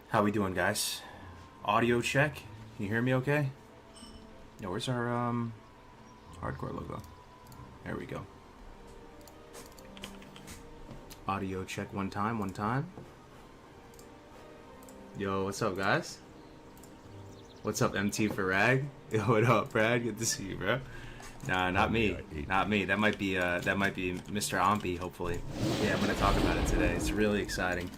How we doing, guys? Audio check. Can you hear me okay? Yo, where's our hardcore logo? There we go. Audio check one time, one time. Yo, what's up, guys? What's up, MT for Rag? Yo, what up, Brad? Good to see you, bro. Nah, not me. Not me. That might be Mr. Ampy, hopefully. Yeah, I'm gonna talk about it today. It's really exciting.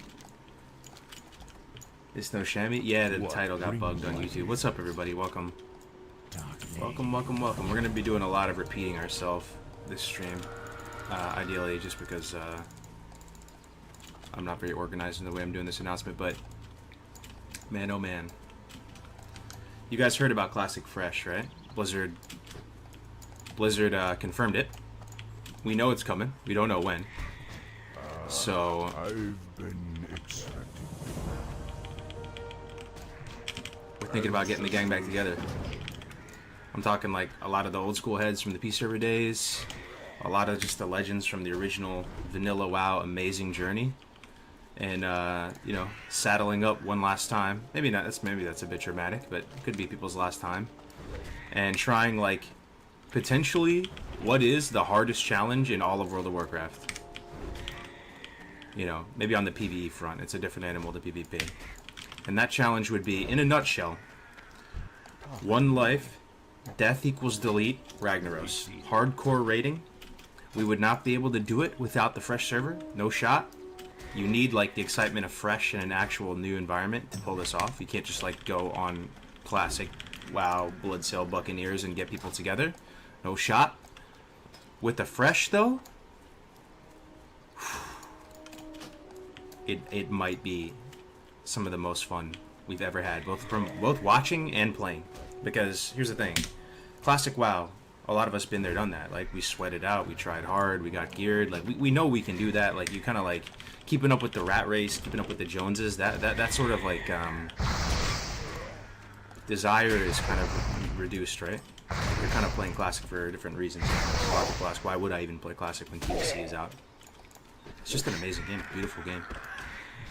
It's no Shaman? Yeah, the title got bugged on YouTube. What's up, everybody? Welcome. Welcome, welcome, welcome. We're gonna be doing a lot of repeating ourselves this stream. Ideally, just because I'm not very organized in the way I'm doing this announcement, but man, oh man. You guys heard about Classic Fresh, right? Blizzard confirmed it. We know it's coming. We don't know when. So I've been expecting. We're thinking about getting the gang back together. I'm talking like a lot of the old school heads from the Peace server days, a lot of just the legends from the original vanilla WoW amazing journey, and you know, saddling up one last time. Maybe not. Maybe that's a bit dramatic, but it could be people's last time, and trying like potentially what is the hardest challenge in all of World of Warcraft. You know, maybe on the PvE front, it's a different animal to PvP. And that challenge would be, in a nutshell, one life, death equals delete, Ragnaros. Hardcore rating. We would not be able to do it without the Fresh server. No shot. You need like the excitement of Fresh in an actual new environment to pull this off. You can't just like go on classic WoW Bloodsail Buccaneers and get people together. No shot. With the Fresh though, it might be some of the most fun we've ever had, both watching and playing. Because here's the thing, classic WoW, a lot of us been there, done that. Like, we sweated out, we tried hard, we got geared. Like, we know we can do that. Like, you kind of like keeping up with the rat race, keeping up with the Joneses. That sort of like desire is kind of reduced, right? You're kind of playing classic for different reasons. A lot of people ask, why would I even play classic when TBC is out? It's just an amazing game, beautiful game,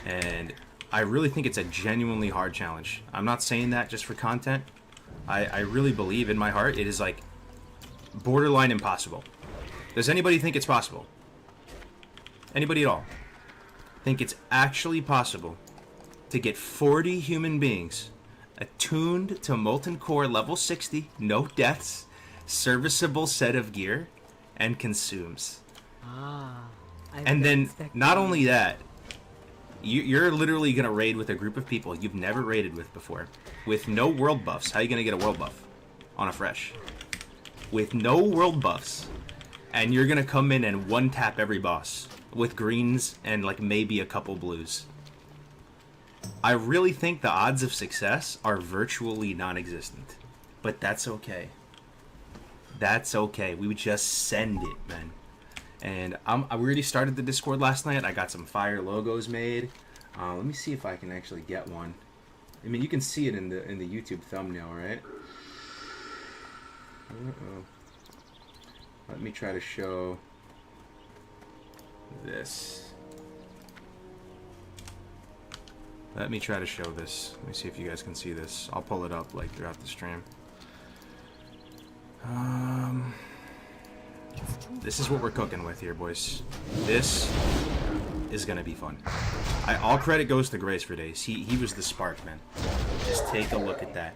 and I really think it's a genuinely hard challenge. I'm not saying that just for content. I really believe in my heart it is like borderline impossible. Does anybody think it's possible? Anybody at all think it's actually possible to get 40 human beings attuned to Molten Core level 60, no deaths, serviceable set of gear, and consumes? And then not only that, you're literally going to raid with a group of people you've never raided with before, with no world buffs. How are you going to get a world buff on a Fresh? With no world buffs, and you're going to come in and one-tap every boss with greens and like maybe a couple blues. I really think the odds of success are virtually non-existent, but that's okay. That's okay. We would just send it, man. And I already started the Discord last night. I got some fire logos made. Let me see if I can actually get one. I mean, you can see it in the YouTube thumbnail, right? Uh-oh. Let me try to show this. Let me try to show this. Let me see if you guys can see this. I'll pull it up like throughout the stream. This is what we're cooking with here, boys. This is gonna be fun. All credit goes to Grace for days. He was the spark, man. Just take a look at that.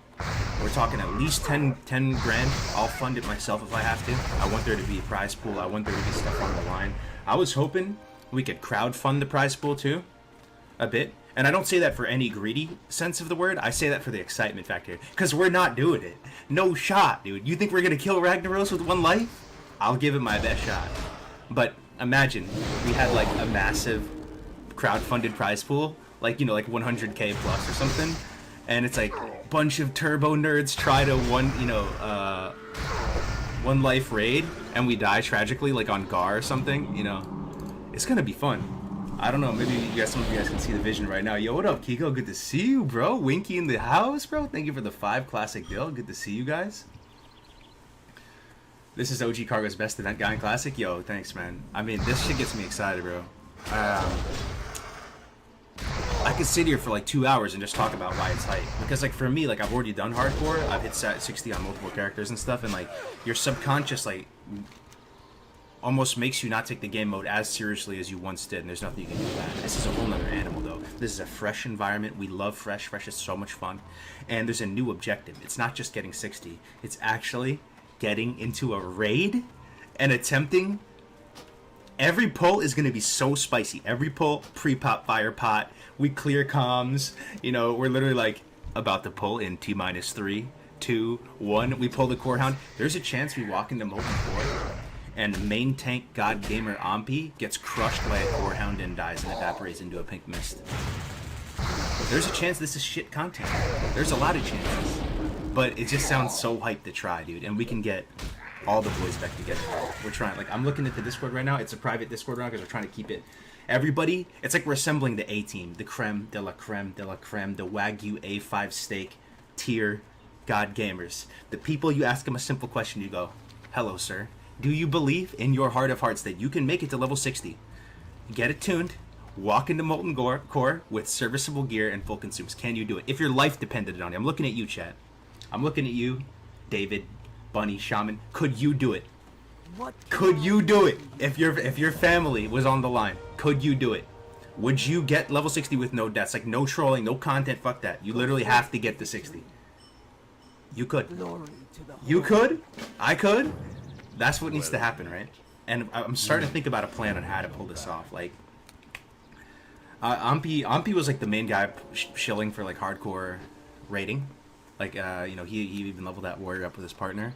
We're talking at least 10 grand. I'll fund it myself if I have to. I want there to be a prize pool. I want there to be stuff on the line. I was hoping we could crowdfund the prize pool too, a bit. And I don't say that for any greedy sense of the word. I say that for the excitement factor. Because we're not doing it. No shot, dude. You think we're going to kill Ragnaros with one life? I'll give it my best shot. But imagine we had like a massive crowdfunded prize pool. Like, you know, like 100k plus or something. And it's like a bunch of turbo nerds try to one life raid. And we die tragically like on Gar or something. You know, it's going to be fun. I don't know, maybe some of you guys can see the vision right now. Yo, what up, Kiko? Good to see you, bro. Winky in the house, bro. Thank you for the 5 classic deal. Good to see you guys. This is OG Cargo's best event guy in Classic. Yo, thanks, man. I mean, this shit gets me excited, bro. I could sit here for like 2 hours and just talk about why it's hype. Because like for me, like I've already done hardcore. I've hit 60 on multiple characters and stuff, and like your subconscious like almost makes you not take the game mode as seriously as you once did, and there's nothing you can do about it. This is a whole nother animal though. This is a fresh environment. We love fresh. Fresh is so much fun. And there's a new objective. It's not just getting 60. It's actually getting into a raid and attempting. Every pull is going to be so spicy. Every pull, pre-pop fire pot. We clear comms. You know, we're literally like about to pull in T-3, 2, 1. We pull the core hound. There's a chance we walk into molten core and main tank god gamer Ampi gets crushed by a core hound and dies and evaporates into a pink mist. There's a chance this is shit content. There's a lot of chances. But it just sounds so hyped to try, dude. And we can get all the boys back together. We're trying. Like, I'm looking at the Discord right now. It's a private Discord right now because we're trying to keep it. Everybody, it's like we're assembling the A-team. The creme de la creme de la creme. The Wagyu A5 steak tier god gamers. The people, you ask them a simple question, you go, hello, sir. Do you believe in your heart of hearts that you can make it to level 60? Get it tuned. Walk into Molten Core with serviceable gear and full consumes. Can you do it? If your life depended on it. I'm looking at you, chat. I'm looking at you, David, Bunny, Shaman. Could you do it? Could you do it? If your family was on the line, could you do it? Would you get level 60 with no deaths? Like no trolling, no content, fuck that. You literally have to get to 60. You could. You could. I could. That's what needs to happen, right? And I'm starting to think about a plan on how to pull this off. Like, Ampi was like the main guy shilling for like hardcore raiding. Like, you know, he even leveled that warrior up with his partner.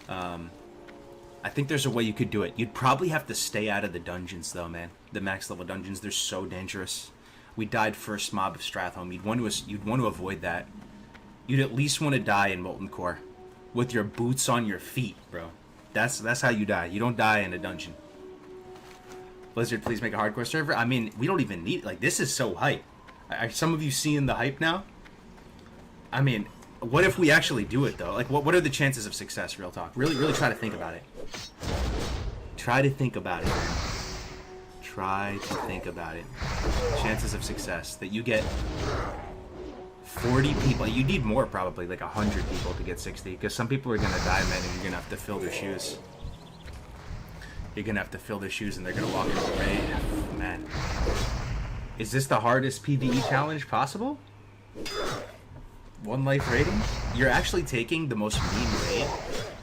I think there's a way you could do it. You'd probably have to stay out of the dungeons, though, man. The max level dungeons, they're so dangerous. We died first mob of Stratholme. You'd want to avoid that. You'd at least want to die in Molten Core with your boots on your feet, bro. That's how you die. You don't die in a dungeon. Blizzard, please make a hardcore server. I mean, we don't even need... Like, this is so hype. Some of you seeing the hype now? I mean, what if we actually do it, though? Like, what are the chances of success, real talk? Really try to think about it. Try to think about it, man. Try to think about it. Chances of success. That you get 40 people. You need more, probably, like 100 people to get 60. Because some people are going to die, man, and you're going to have to fill their shoes. You're going to have to fill their shoes, and they're going to walk into the raid. Man. Is this the hardest PvE challenge possible? One life rating? You're actually taking the most meme raid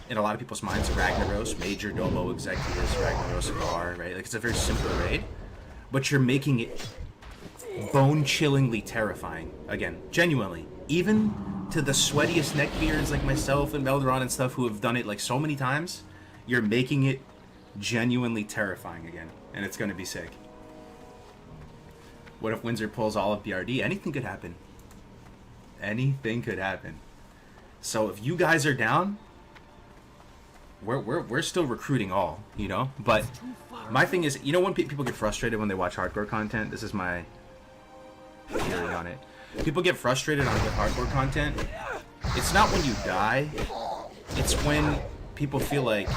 in a lot of people's minds. Ragnaros, Major, Domo, Executives, Ragnaros, Var, right? Like, it's a very simple raid. But you're making it bone-chillingly terrifying. Again, genuinely. Even to the sweatiest neckbeards like myself and Melderon and stuff who have done it like so many times, you're making it genuinely terrifying again. And it's going to be sick. What if Windsor pulls all of BRD? Anything could happen. Anything could happen. So if you guys are down, we're still recruiting all, you know? But my thing is, you know when people get frustrated when they watch hardcore content? This is my theory on it. People get frustrated with hardcore content. It's not when you die. It's when people feel like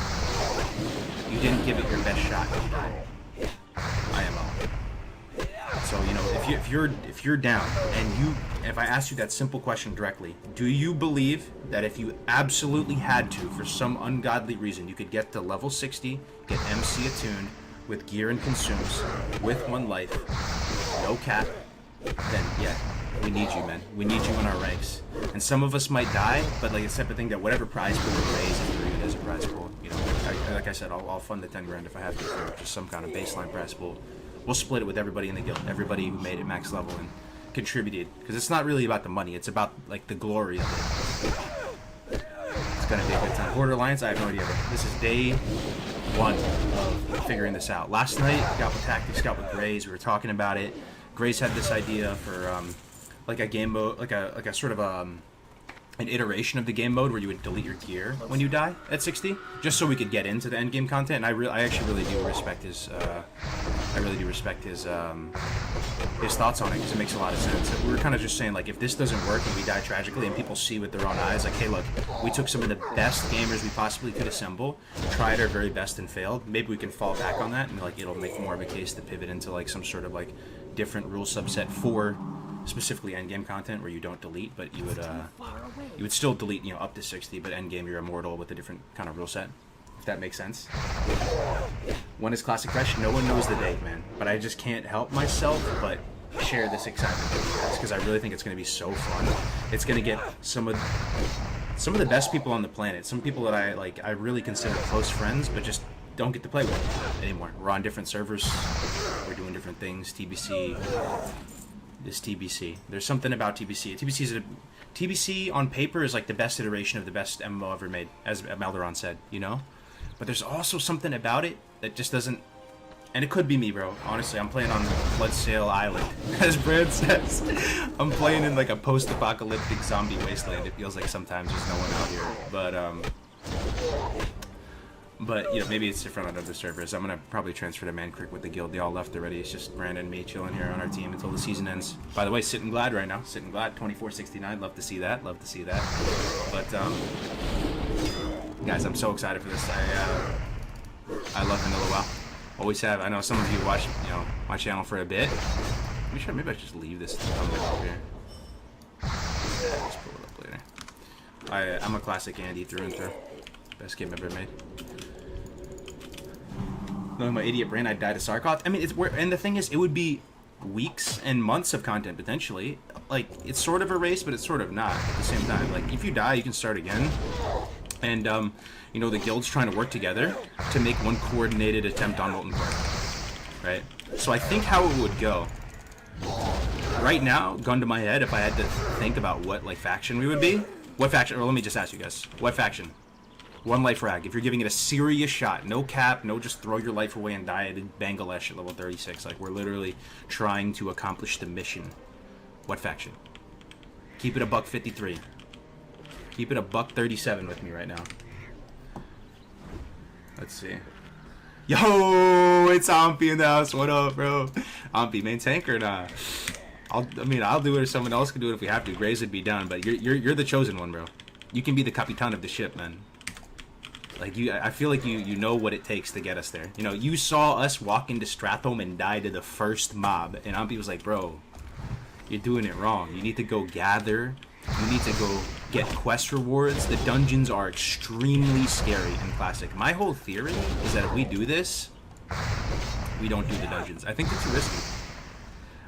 you didn't give it your best shot and you died. IMO. So, you know, if you're down and if I ask you that simple question directly, do you believe that if you absolutely had to, for some ungodly reason, you could get to level 60, get MC attuned with gear and consumes, with one life, no cap, then yeah, we need you, man. We need you in our ranks. And some of us might die, but like a separate thing that whatever prize pool we raise is for you as a prize pool. You know, like I said, I'll fund the 10 grand if I have to for just some kind of baseline prize pool. We'll split it with everybody in the guild, everybody who made it max level and contributed. Because it's not really about the money, it's about like the glory of it. It's gonna be a good time. Border Alliance, I have no idea. This is day 1 of figuring this out. Last night, I got with Tactics, got with Grays, we were talking about it. Grace had this idea for like a game mode, like a sort of an iteration of the game mode where you would delete your gear when you die at 60, just so we could get into the end game content. And I actually really do respect his his thoughts on it, because it makes a lot of sense. We were kind of just saying, like, if this doesn't work and we die tragically and people see with their own eyes, like, hey, look, we took some of the best gamers we possibly could assemble, tried our very best and failed. Maybe we can fall back on that and like it'll make more of a case to pivot into like some sort of like different rule subset for specifically endgame content where you don't delete, but you would still delete, you know, up to 60, but endgame you're immortal with a different kind of rule set, if that makes sense. When is Classic Fresh? No one knows the date, man, but I just can't help myself but share this excitement with you guys, because I really think it's going to be so fun. It's going to get some of the best people on the planet, some people that I really consider close friends, but just don't get to play with anymore. We're on different servers, we're doing different things. TBC is TBC. There's something about TBC. TBC on paper is like the best iteration of the best MMO ever made, as Melderon said, you know? But there's also something about it that just doesn't, and it could be me, bro. Honestly, I'm playing on Bloodsail Island, as Brad says. I'm playing in like a post-apocalyptic zombie wasteland. It feels like sometimes there's no one out here, but you know, maybe it's different on other servers. I'm gonna probably transfer to Man Creek with the guild. They all left already. It's just Brandon and me chilling here on our team until the season ends. By the way, sitting glad right now. Sitting glad, 2469. Love to see that. Love to see that. But guys, I'm so excited for this. I love vanilla WoW. Always have. I know some of you watch, you know, my channel for a bit. Maybe I should just leave this thumbnail here. Yeah, just pull it up later. I'm a classic Andy through and through. Best game ever made. Knowing my idiot brain, I'd die to Sarkoth. I mean, and the thing is, it would be weeks and months of content potentially. Like, it's sort of a race, but it's sort of not at the same time. Like, if you die, you can start again. And you know, the guild's trying to work together to make one coordinated attempt on Molten Core, right? So I think how it would go right now, gun to my head, if I had to think about what like faction we would be, what faction? Or let me just ask you guys, what faction? One life rag. If you're giving it a serious shot, no cap, no just throw your life away and die in Bangladesh at level 36. Like, we're literally trying to accomplish the mission. What faction? Keep it a $153. Keep it a $137 with me right now. Let's see. Yo, it's Ampy in the house. What up, bro? Ampy, main tank or not? I'll do it, or someone else can do it if we have to. Grays would be down, but you're the chosen one, bro. You can be the Capitan of the ship, man. Like, I feel like you know what it takes to get us there. You know, you saw us walk into Strathome and die to the first mob, and Ampy was like, bro, you're doing it wrong. You need to go gather. You need to go get quest rewards. The dungeons are extremely scary in Classic. My whole theory is that if we do this, we don't do the dungeons. I think they're too risky.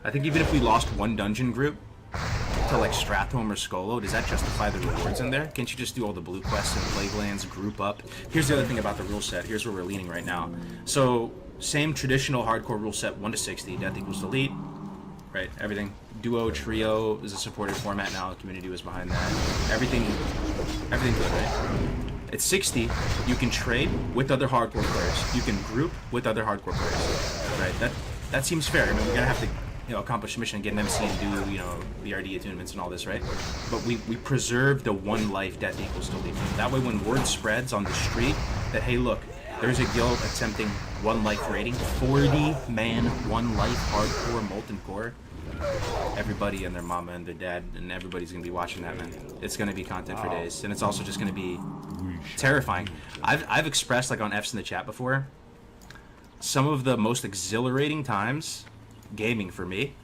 I think even if we lost one dungeon group to like Strathome or Skolo, does that justify the rewards in there? Can't you just do all the blue quests and Plague Lands, group up? Here's the other thing about the rule set. Here's where we're leaning right now. So, same traditional hardcore rule set, 1 to 60, death equals delete, right? Everything. Duo, trio is a supported format now. The community was behind that. Everything good, right? At 60, you can trade with other hardcore players. You can group with other hardcore players, right? That seems fair. I mean, we're gonna have to, you know, accomplish a mission, get an MC and do, you know, BRD attunements and all this, right? But we preserve the one life death equals delete. That way, when word spreads on the street that, hey, look, there's a guild attempting one life rating, 40-man, one life hardcore Molten Core. Everybody and their mama and their dad and everybody's gonna be watching that, man. It's gonna be content for days, and it's also just gonna be terrifying. I've expressed, like, on F's in the chat before, some of the most exhilarating times gaming for me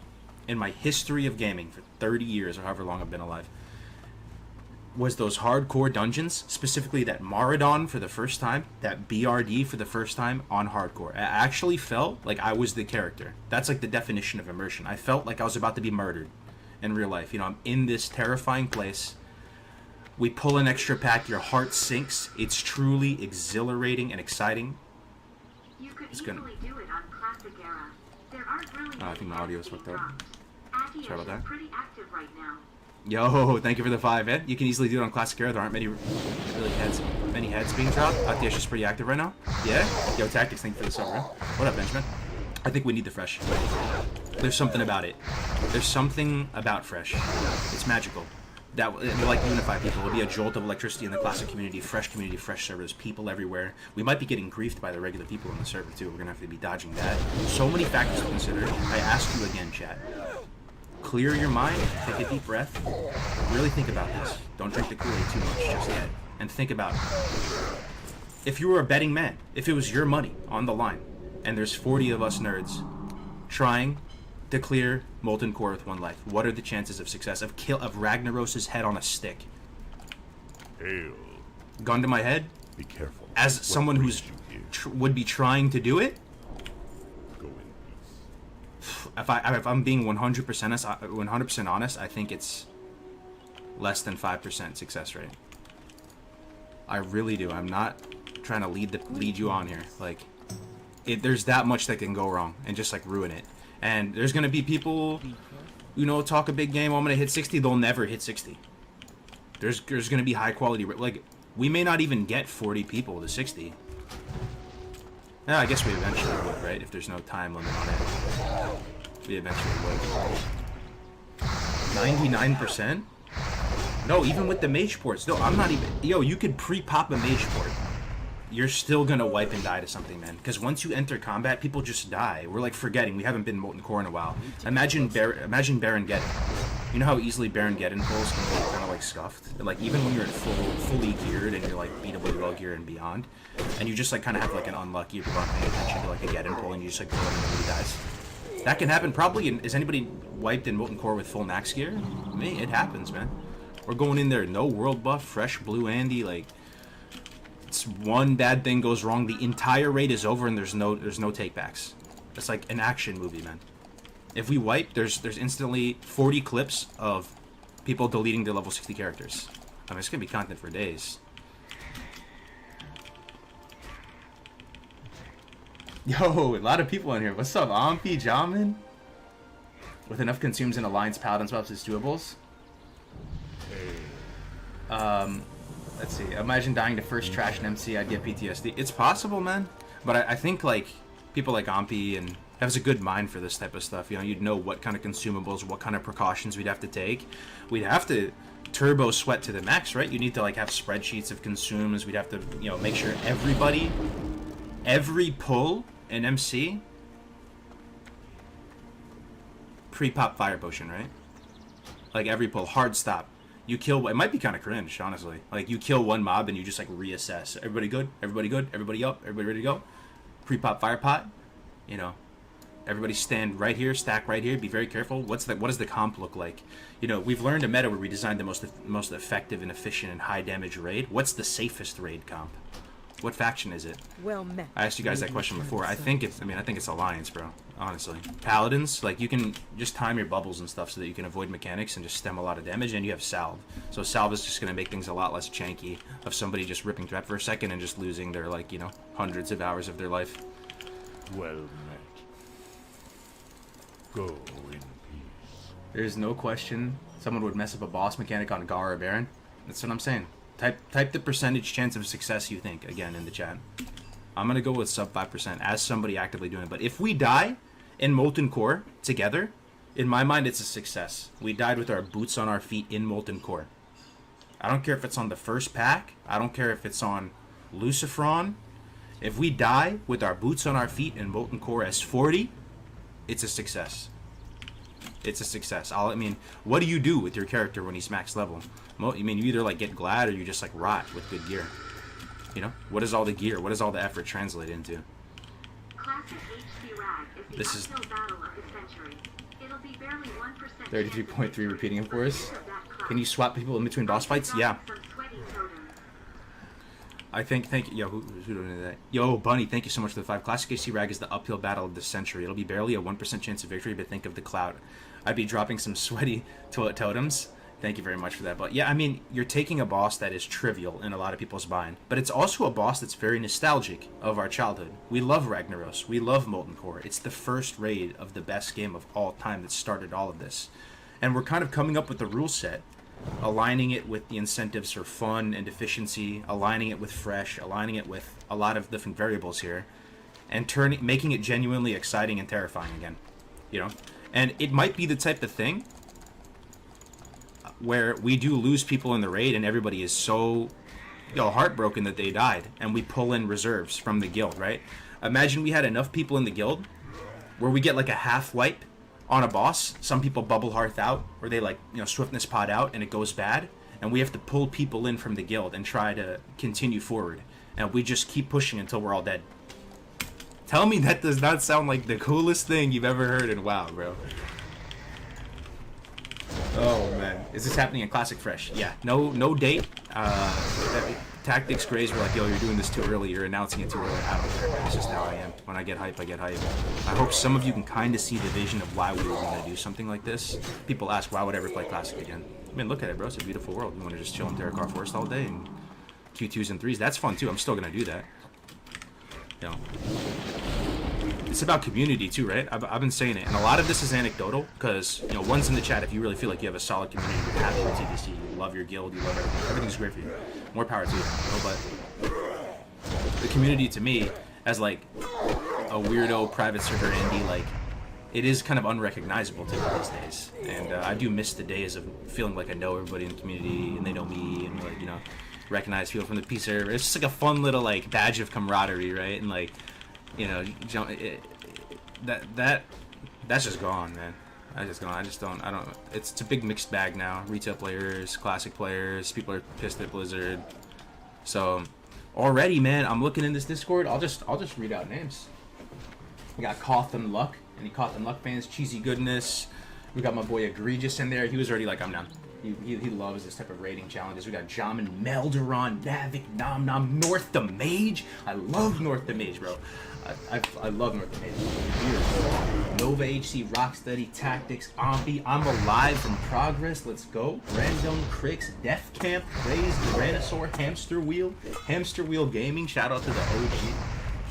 in my history of gaming for 30 years or however long I've been alive was those hardcore dungeons, specifically that Maradon for the first time, that BRD for the first time on hardcore. I actually felt like I was the character. That's like the definition of immersion. I felt like I was about to be murdered in real life. You know, I'm in this terrifying place. We pull an extra pack, your heart sinks. It's truly exhilarating and exciting. You could easily do it on Classic Era. There aren't really I think my audio is fucked up. Sorry about that. Pretty active right now. Yo, thank you for the 5, Ed. You can easily do it on Classic Era. There aren't many heads being dropped. Atiesh is pretty active right now. Yeah? Yo, Tactics, thank you for the sub, bro. What up, Benjamin? I think we need the fresh. There's something about it. There's something about fresh. It's magical. That will like unify people. It'll be a jolt of electricity in the Classic community, fresh servers, people everywhere. We might be getting griefed by the regular people in the server too. We're gonna have to be dodging that. So many factors to consider. I ask you again, chat. Clear your mind, take a deep breath, really think about this. Don't drink the Kool-Aid too much just yet. And think about it. If you were a betting man, if it was your money on the line, and there's 40 of us nerds trying to clear Molten Core with 1 life. What are the chances of success of Ragnaros' head on a stick? Hail. Gun to my head, Be careful. as someone who's would be trying to do it. Go in peace. If I'm being 100% honest, I think it's less than 5% success rate. I really do. I'm not trying to lead you on here. Like, there's that much that can go wrong and just like ruin it. And there's gonna be people, you know, talk a big game. Oh, I'm gonna hit 60. They'll never hit 60. There's gonna be high quality. Like, we may not even get 40 people to 60. Yeah, I guess we eventually would, right? If there's no time limit on it, we eventually would. 99%? No, even with the mage ports. No, I'm not even. Yo, you could pre-pop a mage port. You're still gonna wipe and die to something, man. Because once you enter combat, people just die. We're like forgetting. We haven't been Molten Core in a while. Imagine Baron Geddon. You know how easily Baron Geddon pulls can be kind of like scuffed? And, like, even when you're fully geared and you're like beatable well gear and beyond, and you just like kind of have like an unlucky if you aren't paying attention to like a Geddon pull and you just like pull him and he dies. That can happen probably. Is anybody wiped in Molten Core with full max gear? Me, it happens, man. We're going in there, no world buff, fresh blue Andy, like, it's one bad thing goes wrong, the entire raid is over and there's no takebacks. It's like an action movie, man. If we wipe, there's instantly 40 clips of people deleting their level 60 characters. I mean, it's gonna be content for days. Yo, a lot of people in here. What's up, Ampi, Shaman? With enough consumes in Alliance Paladins buffs, it's doables. Let's see. Imagine dying to first trash and MC. I'd get PTSD. It's possible, man. But I think like people like Ampi and has a good mind for this type of stuff. You know, you'd know what kind of consumables, what kind of precautions we'd have to take. We'd have to turbo sweat to the max, right? You need to like have spreadsheets of consumes. We'd have to, you know, make sure every pull in MC pre-pop fire potion, right? Like every pull, hard stop. You kill, it might be kind of cringe, honestly. Like, you kill one mob and you just, like, reassess. Everybody good? Everybody good? Everybody up? Everybody ready to go? Pre-pop fire pot. You know, everybody stand right here, stack right here. Be very careful. What does the comp look like? You know, we've learned a meta where we designed the most effective and efficient and high damage raid. What's the safest raid comp? What faction is it? Well met. I asked you guys that question before. I think it's Alliance, bro. Honestly. Paladins, like, you can just time your bubbles and stuff so that you can avoid mechanics and just stem a lot of damage, and you have Salve. So Salve is just going to make things a lot less janky of somebody just ripping threat for a second and just losing their, like, you know, hundreds of hours of their life. Well met. Go in peace. There's no question someone would mess up a boss mechanic on Gar or Baron. That's what I'm saying. Type the percentage chance of success you think, again, in the chat. I'm going to go with sub 5% as somebody actively doing it. But if we die in Molten Core together, in my mind, it's a success. We died with our boots on our feet in Molten Core. I don't care if it's on the first pack. I don't care if it's on Lucifron. If we die with our boots on our feet in Molten Core S40, it's a success. It's a success. I mean, what do you do with your character when he's max level? I mean, you either like get glad or you just like rot with good gear. You know, what is all the gear? What does all the effort translate into? Classic HC Rag is the This is uphill battle of the century. It'll be barely 1% 33.3 repeating it for us. Can you swap people in between boss fights? Yeah. I think, thank you. Yo, who donated that? Yo, Bunny, thank you so much for the 5. Classic HC Rag is the uphill battle of the century. It'll be barely a 1% chance of victory, but think of the cloud. I'd be dropping some sweaty totems. Thank you very much for that. But yeah, I mean, you're taking a boss that is trivial in a lot of people's mind, but it's also a boss that's very nostalgic of our childhood. We love Ragnaros. We love Molten Core. It's the first raid of the best game of all time that started all of this. And we're kind of coming up with the rule set, aligning it with the incentives for fun and efficiency, aligning it with fresh, aligning it with a lot of different variables here, and making it genuinely exciting and terrifying again. You know? And it might be the type of thing where we do lose people in the raid and everybody is so, you know, heartbroken that they died, and we pull in reserves from the guild, right? Imagine we had enough people in the guild where we get like a half wipe on a boss. Some people bubble hearth out, or they like, you know, swiftness pod out and it goes bad, and we have to pull people in from the guild and try to continue forward, and we just keep pushing until we're all dead. Tell me that does not sound like the coolest thing you've ever heard in WoW, bro. Oh man, is this happening in Classic Fresh? Yeah, no date. Tactics Grays were like, yo, you're doing this too early. You're announcing it too early. I don't care, man. It's just how I am. When I get hype, I get hype. I hope some of you can kind of see the vision of why we were going to do something like this. People ask, why would I ever play Classic again? I mean, look at it, bro. It's a beautiful world. You want to just chill in Terracar Forest all day and Q2s and 3s. That's fun too. I'm still going to do that. You know. It's about community too, right? I've been saying it, and a lot of this is anecdotal because, you know, one's in the chat. If you really feel like you have a solid community, you're happy with TBC, you love your guild, you love everything, everything's great for you. More power to you. But the community to me, as like a weirdo private server indie, like it is kind of unrecognizable to me these days, and I do miss the days of feeling like I know everybody in the community and they know me, and like, you know, recognize people from the P server. It's just like a fun little like badge of camaraderie, right? And like, you know, that's just gone, man. I don't. It's a big mixed bag now. Retail players, classic players, people are pissed at Blizzard. So already, man, I'm looking in this Discord. I'll just read out names. We got Cawthon Luck, any Cawthon Luck fans? Cheesy Goodness. We got my boy Egregious in there. He was already like, I'm down. He loves this type of rating challenges. We got Shaman, Melderon, Navik, Nom Nom, North the Mage. I love North the Mage, bro. I love North the Mage. Nova HC, Rocksteady, Tactics, Ompi, I'm Alive from Progress. Let's go. Random Cricks, Death Camp, Raise, Tyrannosaur, Hamster Wheel Gaming. Shout out to the OG.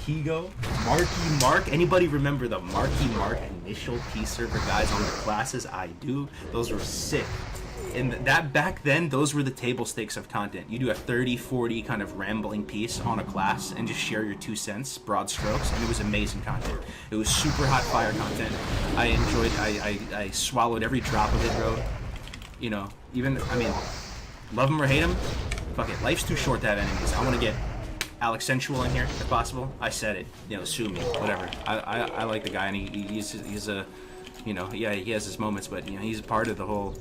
Higo, Marky Mark. Anybody remember the Marky Mark initial P server guys on the classes? I do. Those were sick. And that back then, those were the table stakes of content. You do a 30-40 kind of rambling piece on a class and just share your 2 cents, broad strokes, and it was amazing content. It was super hot fire content. I enjoyed. I swallowed every drop of it, bro. You know, even, I mean, love him or hate him, fuck it. Life's too short to have enemies. I want to get Alex Sensual in here if possible. I said it. You know, sue me, whatever. I like the guy, and he's a, you know, yeah, he has his moments, but you know, he's a part of the whole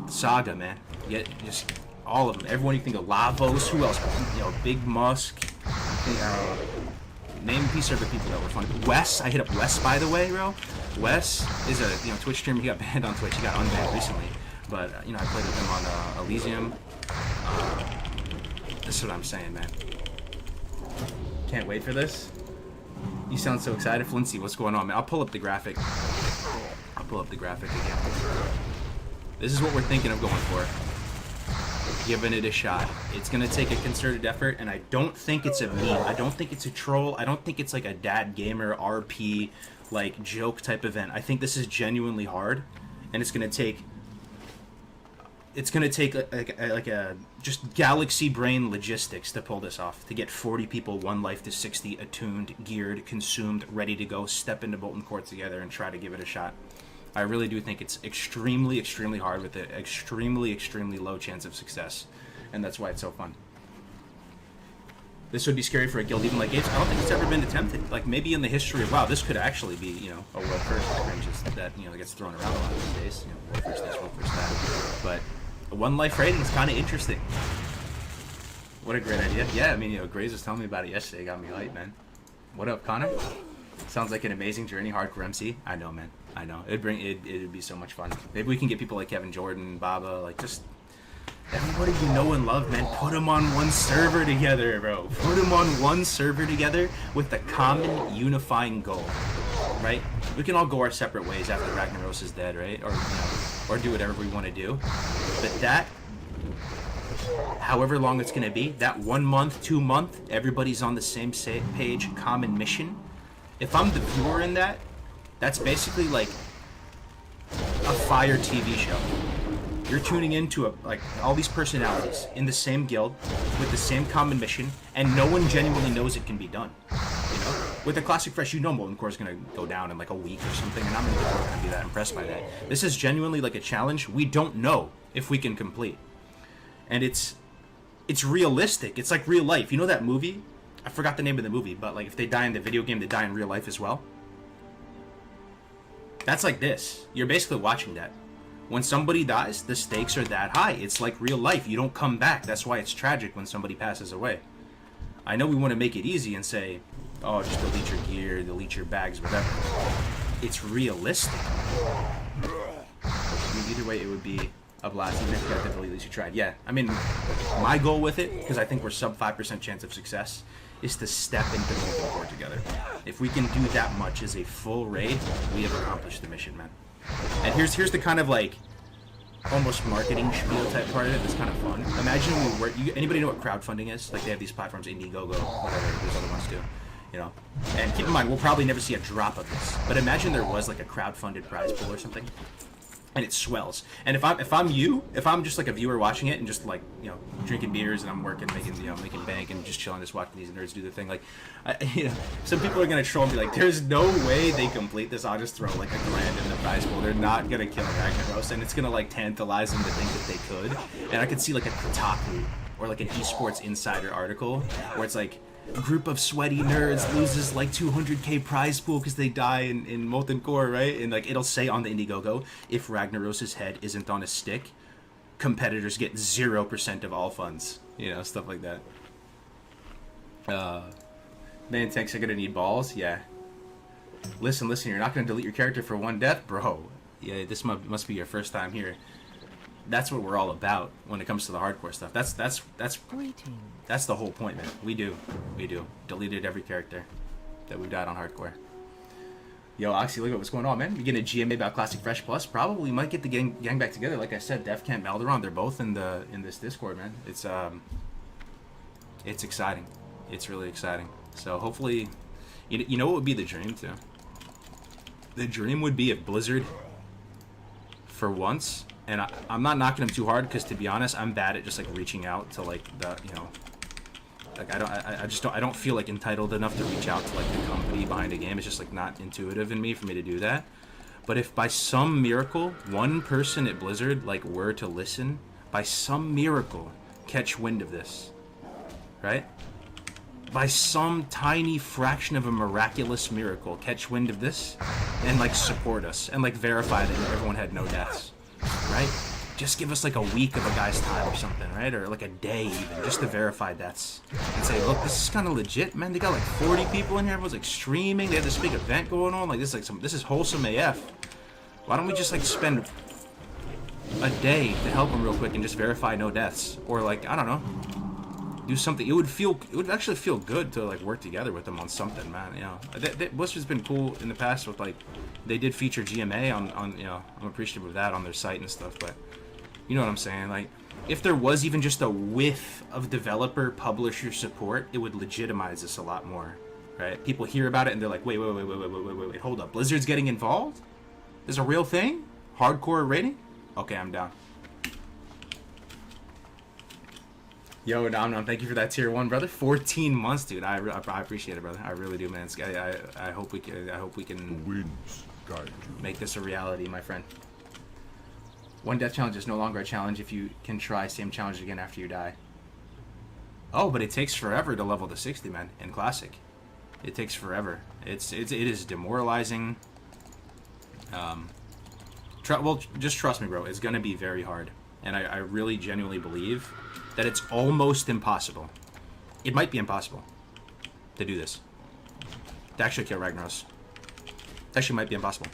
saga, man. Yeah, just all of them. Everyone you think of. Lavos. Who else? You know, Big Musk. Name P server people that were fun. Wes. I hit up Wes, by the way, bro. Wes is a Twitch streamer. He got banned on Twitch. He got unbanned recently, but you know, I played with him on Elysium. This is what I'm saying, man. Can't wait for this. You sound so excited, Flincy. What's going on, man? I'll pull up the graphic. I'll pull up the graphic again. This is what we're thinking of going for. Giving it a shot. It's gonna take a concerted effort, and I don't think it's a meme. I don't think it's a troll. I don't think it's like a dad gamer RP like joke type event. I think this is genuinely hard, and it's gonna take like a just galaxy brain logistics to pull this off. To get 40 people, 1 life to 60, attuned, geared, consumed, ready to go, step into Molten Core together and try to give it a shot. I really do think it's extremely, extremely hard with an extremely, extremely low chance of success. And that's why it's so fun. This would be scary for a guild even like Gates. I don't think it's ever been attempted. Like, maybe in the history of WoW, this could actually be, you know, a world first experience that, you know, that gets thrown around a lot these days. You know, world first this, world first that. But a 1 life rating is kind of interesting. What a great idea. Yeah, I mean, you know, Grays was telling me about it yesterday. Got me hyped, man. What up, Connor? Sounds like an amazing journey, hardcore MC. I know, man. I know. It'd be so much fun. Maybe we can get people like Kevin Jordan, Baba, like just everybody you know and love, man. Put them on one server together, bro. Put them on one server together with a common unifying goal, right? We can all go our separate ways after Ragnaros is dead, right? Or, you know, or do whatever we want to do. But that, however long it's gonna be, that 1 month, 2 month, everybody's on the same page, common mission. If I'm the viewer in that, that's basically like a Fire TV show. You're tuning into like all these personalities in the same guild with the same common mission, and no one genuinely knows it can be done. You know, with the Classic Fresh, you know, Molten Core is gonna go down in like a week or something, and I'm gonna be that impressed by that. This is genuinely like a challenge we don't know if we can complete, and it's realistic. It's like real life. You know that movie? I forgot the name of the movie, but like if they die in the video game, they die in real life as well. That's like this. You're basically watching that. When somebody dies, the stakes are that high. It's like real life. You don't come back. That's why it's tragic when somebody passes away. I know we want to make it easy and say, oh, just delete your gear, delete your bags, whatever. It's realistic. I mean, either way, it would be a blast, even if you got to delete, at least you tried. Yeah, I mean, my goal with it, because I think we're sub 5% chance of success, is to step into the Molten Core together. If we can do that much as a full raid, we have accomplished the mission, man. And here's the kind of like almost marketing spiel type part of it that's kind of fun. Imagine we were, anybody know what crowdfunding is? Like they have these platforms, Indiegogo, whatever, there's other ones too. You know, and keep in mind, we'll probably never see a drop of this. But imagine there was like a crowdfunded prize pool or something, and it swells. And if I'm just like a viewer watching it and just like, you know, drinking beers and I'm working, making bank and just chilling, just watching these nerds do the thing. Like, some people are gonna troll and be like, "There's no way they complete this. I'll just throw like $1,000 in the prize pool. They're not gonna kill Ragnaros, and it's gonna like tantalize them to think that they could." And I could see like a Kotaku or like an esports insider article where it's like, a group of sweaty nerds loses like 200k prize pool because they die in Molten Core, right? And like it'll say on the Indiegogo, if Ragnaros' head isn't on a stick, competitors get 0% of all funds. You know, stuff like that. Man, tanks are gonna need balls. Yeah. Listen, you're not gonna delete your character for one death, bro. Yeah, this must be your first time here. That's what we're all about when it comes to the hardcore stuff. That's the whole point, man. We do. Deleted every character that we've died on hardcore. Yo, Oxy, look at what's going on, man. We get a GMA about Classic Fresh Plus. Probably might get the gang back together. Like I said, Def Camp, Alderon, they're both in this Discord, man. It's exciting. It's really exciting. So hopefully, you know what would be the dream too? The dream would be if Blizzard, for once. And I'm not knocking them too hard because, to be honest, I'm bad at just like reaching out to like the, you know, like I don't feel like entitled enough to reach out to like the company behind a game. It's just like not intuitive in me for me to do that. But if by some miracle one person at Blizzard like were to listen, by some miracle catch wind of this, right? By some tiny fraction of a miraculous miracle catch wind of this and like support us and like verify that everyone had no deaths. Right? Just give us like a week of a guy's time or something, right? Or like a day even, just to verify deaths. And say, look, this is kind of legit, man. They got like 40 people in here. Everyone's like streaming. They have this big event going on. Like this is wholesome AF. Why don't we just like spend a day to help them real quick and just verify no deaths? Or like, I don't know, do something. It would actually feel good to like work together with them on something, man. You know, Blizzard's been cool in the past with like, they did feature GMA on you know, I'm appreciative of that on their site and stuff, but you know what I'm saying? Like, if there was even just a whiff of developer publisher support, it would legitimize this a lot more, right? People hear about it and they're like, wait, hold up, Blizzard's getting involved? There's a real thing? Hardcore rating? Okay, I'm down. Yo, Nom, thank you for that tier 1, brother. 14 months, dude. I appreciate it, brother. I really do, man. I hope we can Winds guide you. make this a reality, my friend. One death challenge is no longer a challenge if you can try same challenge again after you die. Oh, but it takes forever to level to 60, man. In Classic, it takes forever. It is demoralizing. Well, just trust me, bro. It's gonna be very hard, and I really genuinely believe that it's almost impossible. It might be impossible to do this. To actually kill Ragnaros. Actually might be impossible.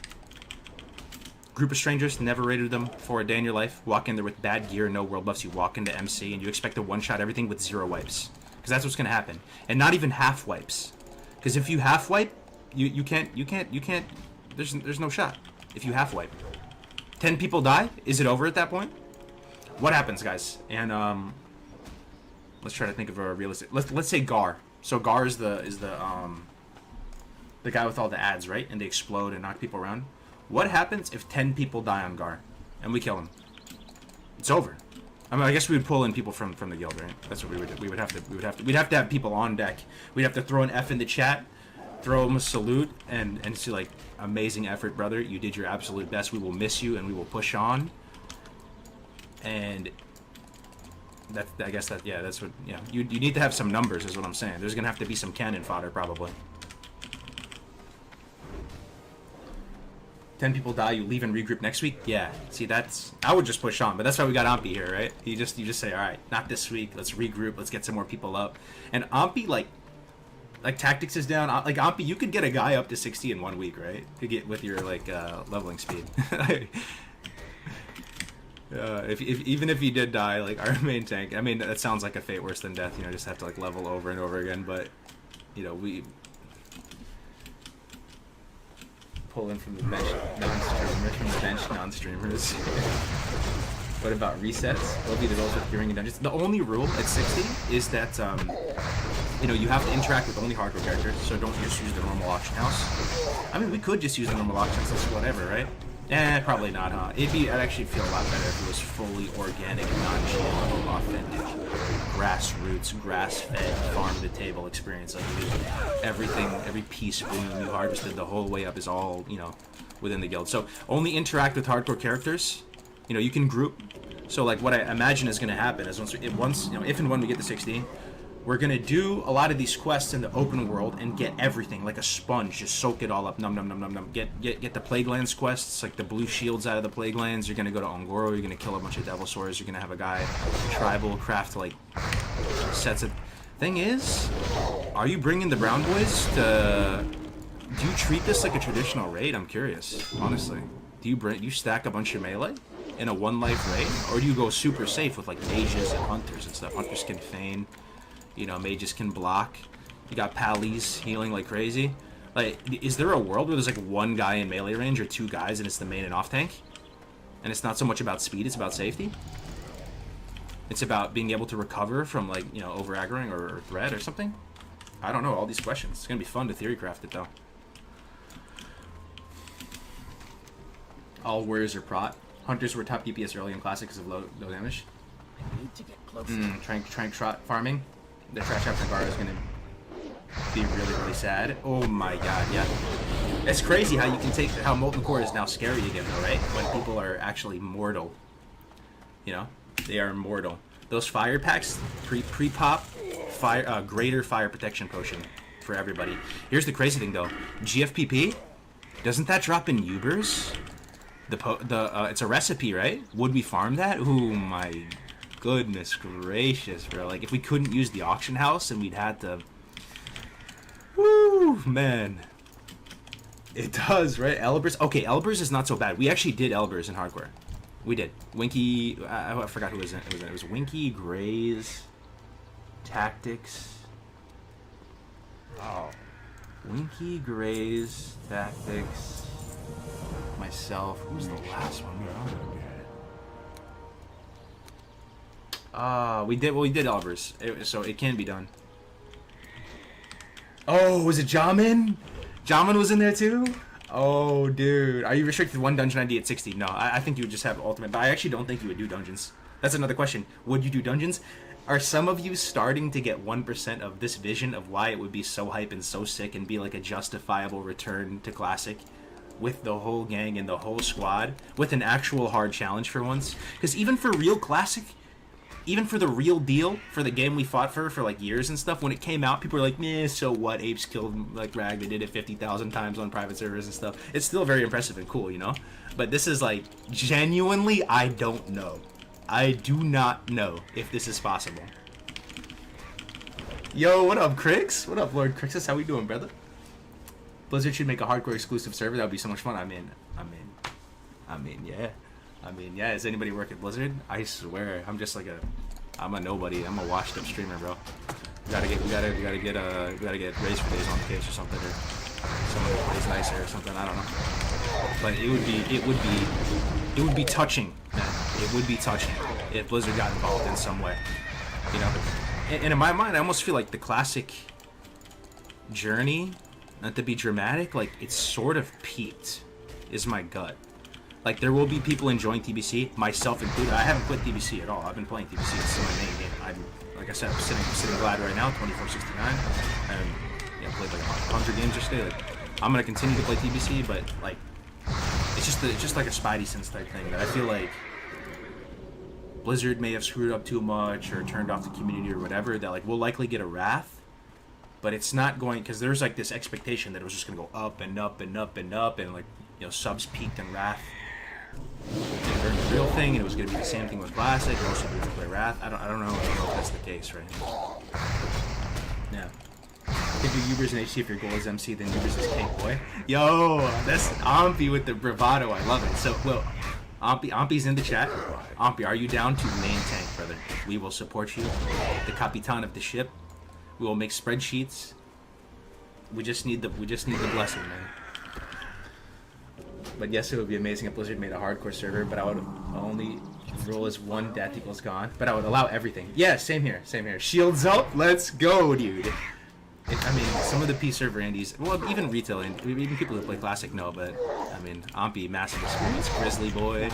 Group of strangers, never raided them for a day in your life. Walk in there with bad gear, no world buffs. You walk into MC and you expect to one-shot everything with 0 wipes. Because that's what's going to happen. And not even half wipes. Because if you half wipe, you can't, there's no shot. If you half wipe. 10 people die? Is it over at that point? What happens, guys? And, let's try to think of a realistic. Let's say Gar. So Gar is the guy with all the ads, right? And they explode and knock people around. What happens if 10 people die on Gar and we kill him? It's over. I mean, I guess we would pull in people from the guild, right? That's what we would do. We'd have to have people on deck. We'd have to throw an F in the chat, throw them a salute, and see like, amazing effort, brother. You did your absolute best. We will miss you and we will push on. And I guess that's what, yeah. You need to have some numbers, is what I'm saying. There's gonna have to be some cannon fodder, probably. 10 people die, you leave and regroup next week? Yeah. See, I would just push on, but that's why we got Ampi here, right? You just say, all right, not this week, let's regroup, let's get some more people up. And Ampi, like Like Tactics is down. Like Ampi, you could get a guy up to 60 in 1 week, right? To get with your like leveling speed. If even if he did die, like our main tank, I mean that sounds like a fate worse than death. You know, just have to like level over and over again. But you know, we pull in from the bench non-streamers, from the bench non-streamers. What about resets? What will be the rules with gearing and dungeons? The only rule at 60 is that you know, you have to interact with only hardcore characters, so don't just use the normal auction house. I mean, we could just use the normal auction house, whatever, right? Probably not, huh? I'd actually feel a lot better if it was fully organic, non-GMO, authentic, grassroots, grass-fed, farm-to-table experience. Like, everything, every piece of bloom you harvested the whole way up is all, you know, within the guild. So, only interact with hardcore characters. You know, you can group. So, like, what I imagine is going to happen is once, you know, if and when we get to 60, we're going to do a lot of these quests in the open world and get everything, like a sponge, just soak it all up, num num num num num. Get the Plague Lands quests, like the blue shields out of the Plague Lands. You're going to go to Ongoro, you're going to kill a bunch of Devil Swords, you're going to have a guy, tribal, craft, like, sets of... Thing is, are you bringing the Brown Boys to... Do you treat this like a traditional raid? I'm curious, honestly. Do you stack a bunch of melee in a 1-life raid? Or do you go super safe with, like, mages and hunters and stuff? Hunters can feign. You know, mages can block. You got pallies healing like crazy. Like, is there a world where there's like one guy in melee range or two guys and it's the main and off tank? And it's not so much about speed, it's about safety? It's about being able to recover from, like, you know, over aggroing or threat or something? I don't know, all these questions. It's gonna be fun to theory craft it though. All warriors are prot. Hunters were top DPS early in Classic because of low damage. I need to get closer. Trying trot farming. The trash after Gara is gonna be really, really sad. Oh my god, yeah. It's crazy how you can take how Molten Core is now scary again though, right? When people are actually mortal. You know? They are mortal. Those fire packs, pre-pop, fire greater fire protection potion for everybody. Here's the crazy thing though. GFPP, doesn't that drop in Ubers? It's a recipe, right? Would we farm that? Oh my goodness gracious, bro. Like, if we couldn't use the auction house and we'd had to... Woo, man. It does, right? Elbers. Okay, Elbers is not so bad. We actually did Elbers in Hardcore. We did. Winky... I forgot who was in it. It was Winky, Grays, Tactics... Oh. Winky, Grays, Tactics... Myself. Who was the last one, bro? We did Elbers, so it can be done. Oh, was it Shaman? Shaman was in there too? Oh, dude. Are you restricted one dungeon ID at 60? No, I think you would just have ultimate, but I actually don't think you would do dungeons. That's another question. Would you do dungeons? Are some of you starting to get 1% of this vision of why it would be so hype and so sick and be like a justifiable return to Classic? With the whole gang and the whole squad, with an actual hard challenge for once? Because even for real Classic... Even for the real deal, for the game we fought for like years and stuff, when it came out, people were like, meh, so what? Apes killed like Rag, they did it 50,000 times on private servers and stuff. It's still very impressive and cool, you know? But this is like, genuinely, I don't know. I do not know if this is possible. Yo, what up, Crix? What up, Lord Crixus? How we doing, brother? Blizzard should make a hardcore exclusive server. That would be so much fun. I mean, yeah. Does anybody work at Blizzard? I swear, I'm just like I'm a nobody. I'm a washed up streamer, bro. We gotta get raised for days on the case or something, or someone who plays nicer or something. I don't know. But it would be touching, man. It would be touching if Blizzard got involved in some way, you know. And in my mind, I almost feel like the Classic journey, not to be dramatic, like it's sort of peaked, is my gut. Like, there will be people enjoying TBC, myself included. I haven't quit TBC at all. I've been playing TBC. It's still my main game. Like I said, I'm sitting glad right now, 2469. And yeah, played like 100 games yesterday. Like, I'm gonna continue to play TBC, but like, it's just like a Spidey sense type thing that I feel like Blizzard may have screwed up too much or turned off the community or whatever. That like we'll likely get a wrath, but it's not going, because there's like this expectation that it was just gonna go up and up and up and up, and like, you know, subs peaked in Wrath during the real thing, and it was going to be the same thing with Classic. Or also going to play Wrath. I don't know if that's the case, right? Yeah. Can do Ubers and HC if your goal is MC, then Ubers is cake boy. Yo, that's Ampy with the bravado. I love it. So, well, Ampy's in the chat. Ampy, are you down to main tank, brother? We will support you. The Capitan of the ship. We will make spreadsheets. We just need the blessing, man. But yes, it would be amazing if Blizzard made a hardcore server, but I would only rule as one death equals gone. But I would allow everything. Yeah, same here, same here. Shields up, let's go, dude. I mean, some of the P server indies, well, even retail, even people who play classic know, but I mean, Ampy, massive experience. Grizzly boy.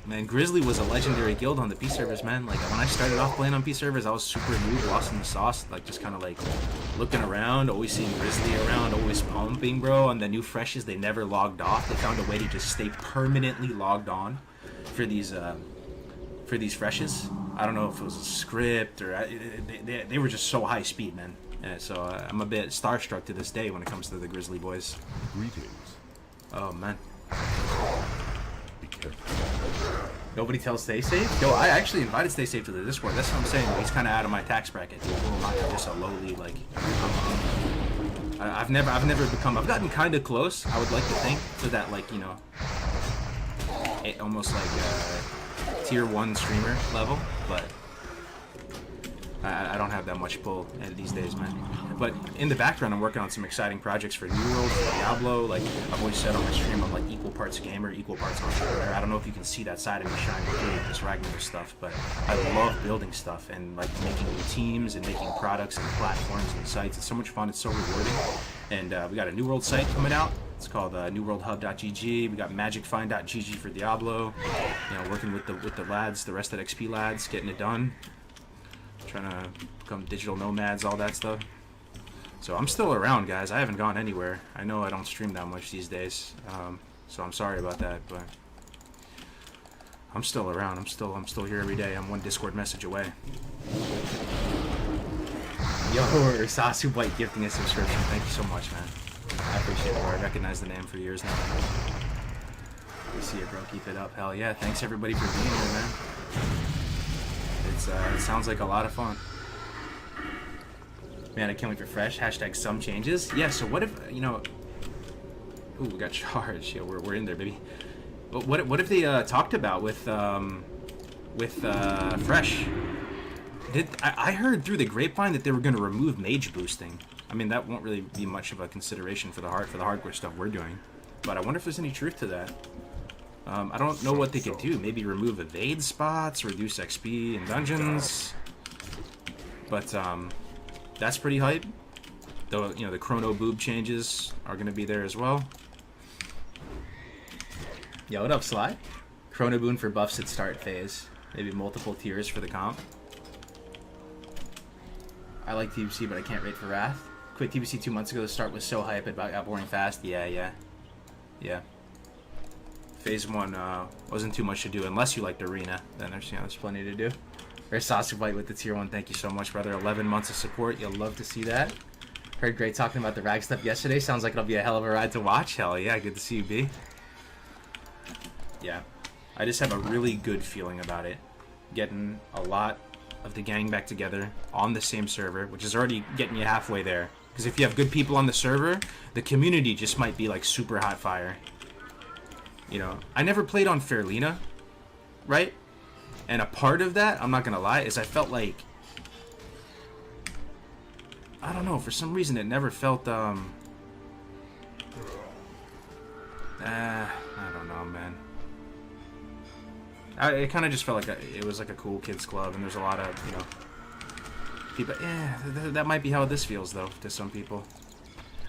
Man, Grizzly was a legendary guild on the P servers, man. Like, when I started off playing on P servers, I was super noob, lost in the sauce, like, just kind of, like, looking around, always seeing Grizzly around, always pumping, bro. And the new freshes, they never logged off. They found a way to just stay permanently logged on for these freshes. I don't know if it was a script or... They were just so high speed, man. Yeah, so I'm a bit starstruck to this day when it comes to the Grizzly boys. Greetings. Oh, man. Be careful. Nobody tells Stay Safe? Yo, I actually invited Stay Safe to the Discord. That's what I'm saying. He's kind of out of my tax bracket. Dude. I'm just a lowly, like... I've never become... I've gotten kind of close, I would like to think, to that, like, you know... almost like tier 1 streamer level, but... I don't have that much pull these days, man. But in the background, I'm working on some exciting projects for New World, for Diablo. Like, I've always said on my stream, I'm like equal parts gamer, equal parts entrepreneur. I don't know if you can see that side of me shining through with this Ragnar stuff, but I love building stuff and like making new teams and making products and platforms and sites. It's so much fun. It's so rewarding. And we got a New World site coming out. It's called newworldhub.gg. We got magicfind.gg for Diablo. You know, working with the lads, the rest of the XP lads, getting it done. Trying to become digital nomads, all that stuff. So I'm still around, guys. I haven't gone anywhere. I know I don't stream that much these days, so I'm sorry about that, but I'm still around. I'm still here every day. I'm one Discord message away. Yo, Sasu White gifting a subscription. Thank you so much, man. I appreciate it. I recognize the name for years now. We see it, bro. Keep it up. Hell yeah. Thanks everybody for being here, man. It sounds like a lot of fun. Man, I can't wait for fresh. Hashtag some changes. Yeah, so what if, you know... Ooh, we got charged. Yeah, we're in there, baby. But what if they talked about with fresh? I heard through the grapevine that they were going to remove mage boosting. I mean, that won't really be much of a consideration for the hardcore stuff we're doing. But I wonder if there's any truth to that. I don't know what they could do. Maybe remove evade spots, reduce XP in dungeons. But that's pretty hype. Though, you know, the chrono boob changes are going to be there as well. Yo, what up, Sly? Chrono boon for buffs at start phase. Maybe multiple tiers for the comp. I like TBC, but I can't rate for Wrath. Quit TBC 2 months ago. The start was so hype, it got boring fast. Yeah. Phase 1 wasn't too much to do, unless you liked Arena. Then there's plenty to do. There's Sausage White with the tier 1. Thank you so much, brother. 11 months of support. You'll love to see that. Heard great talking about the rag stuff yesterday. Sounds like it'll be a hell of a ride to watch. Hell yeah, good to see you, B. Yeah, I just have a really good feeling about it. Getting a lot of the gang back together on the same server, which is already getting you halfway there. Because if you have good people on the server, the community just might be like super hot fire. You know, I never played on Fairlina, right? And a part of that, I'm not gonna lie, is I felt like, I don't know, for some reason it never felt, I don't know, man. It kind of just felt like it was like a cool kids club, and there's a lot of, you know, people. Yeah, that might be how this feels though to some people.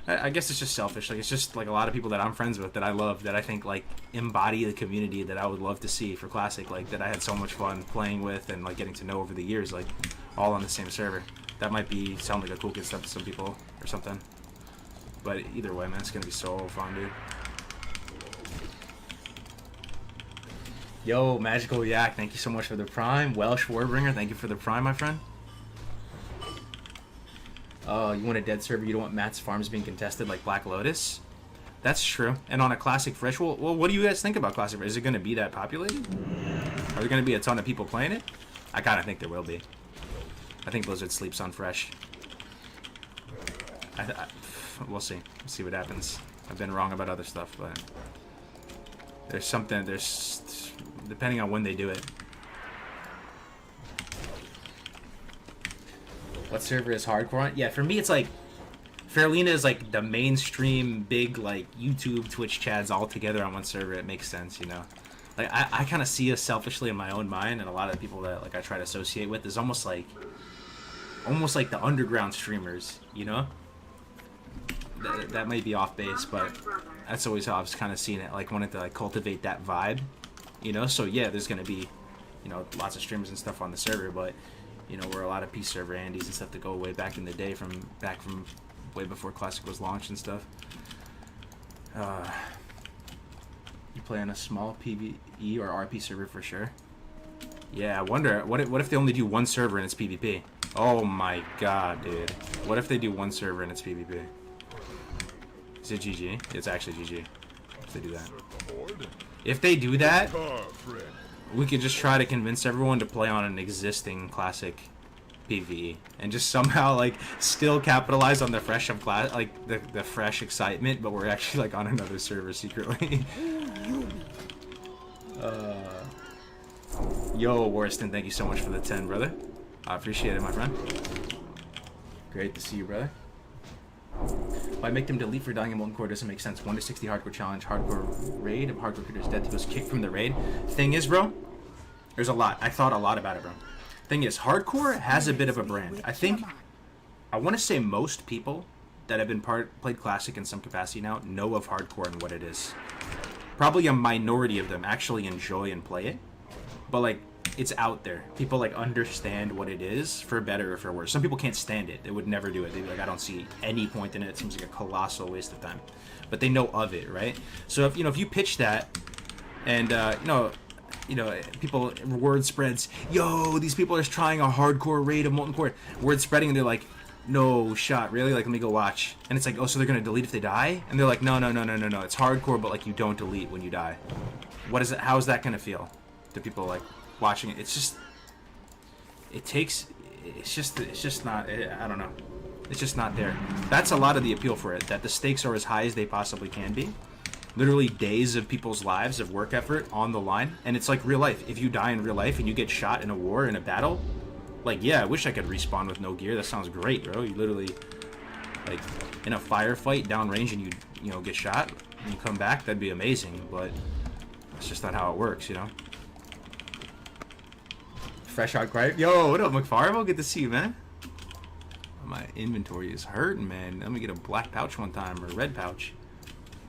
I guess it's just selfish. Like, it's just like a lot of people that I'm friends with that I love, that I think like embody the community that I would love to see for Classic, like that I had so much fun playing with and like getting to know over the years, like all on the same server. That might sound like a cool kid stuff to some people or something. But either way, man, it's gonna be so fun, dude. Yo, Magical Yak, thank you so much for the Prime. Welsh Warbringer, thank you for the Prime, my friend. Oh, you want a dead server? You don't want Matt's farms being contested like Black Lotus? That's true. And on a Classic Fresh, well, what do you guys think about Classic Fresh? Is it going to be that populated? Are there going to be a ton of people playing it? I kind of think there will be. I think Blizzard sleeps on Fresh. We'll see. We'll see what happens. I've been wrong about other stuff, but there's something. There's depending on when they do it. What server is hardcore on? Yeah, for me, it's like Fairlina is like the mainstream big like YouTube, Twitch chads all together on one server. It makes sense, you know. Like I kind of see us selfishly in my own mind, and a lot of the people that like I try to associate with is almost like the underground streamers, you know. That might be off base, but that's always how I've kind of seen it. Like wanted to like cultivate that vibe, you know. So yeah, there's gonna be, you know, lots of streamers and stuff on the server, but you know, we're a lot of peace server Andes and stuff that go way back in the day, from way before Classic was launched and stuff. You play on a small PvE or RP server for sure. Yeah, I wonder what if they only do one server and it's PvP. Oh my god, dude. What if they do one server and it's PvP? Is it GG? It's actually GG. If they do that. If they do that, we could just try to convince everyone to play on an existing classic PvE and just somehow like still capitalize on the fresh of class, like the fresh excitement, but we're actually like on another server secretly. Yo, Worston, thank you so much for the 10, brother. I appreciate it, my friend. Great to see you, brother. Why make them delete for dying in molten core doesn't make sense. 1 to 60 hardcore challenge, hardcore raid. If hardcore critters dead, he was kicked from the raid. Thing is, bro, there's a lot. I thought a lot about it, bro. Thing is, hardcore has a bit of a brand. I want to say most people that have been played classic in some capacity now know of hardcore and what it is. Probably a minority of them actually enjoy and play it, but like it's out there. People like understand what it is, for better or for worse. Some people can't stand it. They would never do it. They'd be like, I don't see any point in it. It seems like a colossal waste of time. But they know of it, right? So if you pitch that, and people, word spreads, yo, these people are trying a hardcore raid of molten core. Word spreading, and they're like, no shot, really? Like, let me go watch. And it's like, oh, so they're gonna delete if they die? And they're like, no. It's hardcore, but like you don't delete when you die. What is it? How is that gonna feel to people like watching it? It's just not. I don't know. It's just not there. That's a lot of the appeal for it. That the stakes are as high as they possibly can be. Literally days of people's lives of work effort on the line, and it's like real life. If you die in real life and you get shot in a war, in a battle, like, yeah, I wish I could respawn with no gear. That sounds great, bro. You literally, like, in a firefight downrange and you get shot and you come back, that'd be amazing, but that's just not how it works, you know? Fresh out quiet. Yo, what up, McFarvo? Good to see you, man. My inventory is hurting, man. Let me get a black pouch one time, or a red pouch.